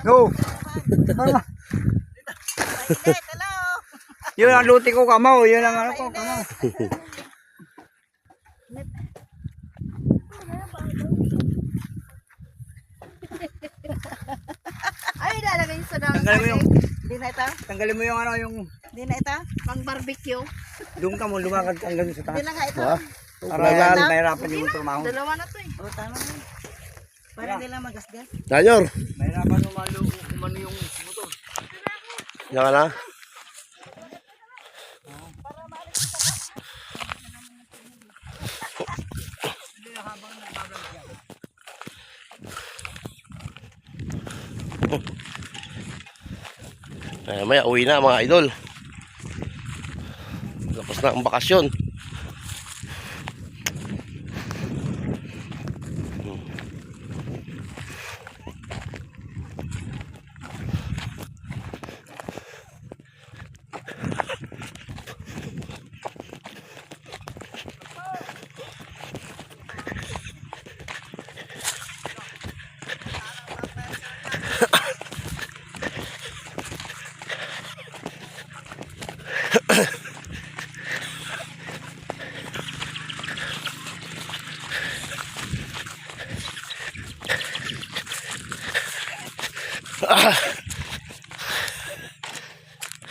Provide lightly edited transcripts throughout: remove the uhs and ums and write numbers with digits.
Go. Hello. Yun ang luti ko kamaw. Yun ang ano ko kamaw. Ay, lalagay sa daw. Tanggalin mo yung, Di na ito? tanggalin mo yung ano yung, Di na ito? Pang barbecue. doon ka mo lumakad hanggang sa Di taas. na nga ito. Para mahirapan yung tumahon. Dalawa na to eh. O, tama na. Para hindi lang magasgas. Danyor. Mahirapan umano yung motor. Yan ka na. Maya uwi na mga idol. Tapos na ang bakasyon.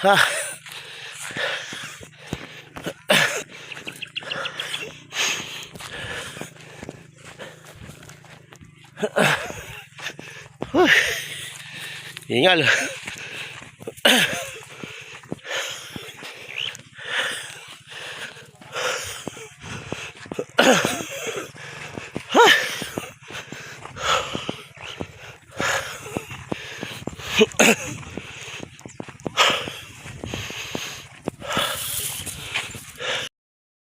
Ha. Ingal.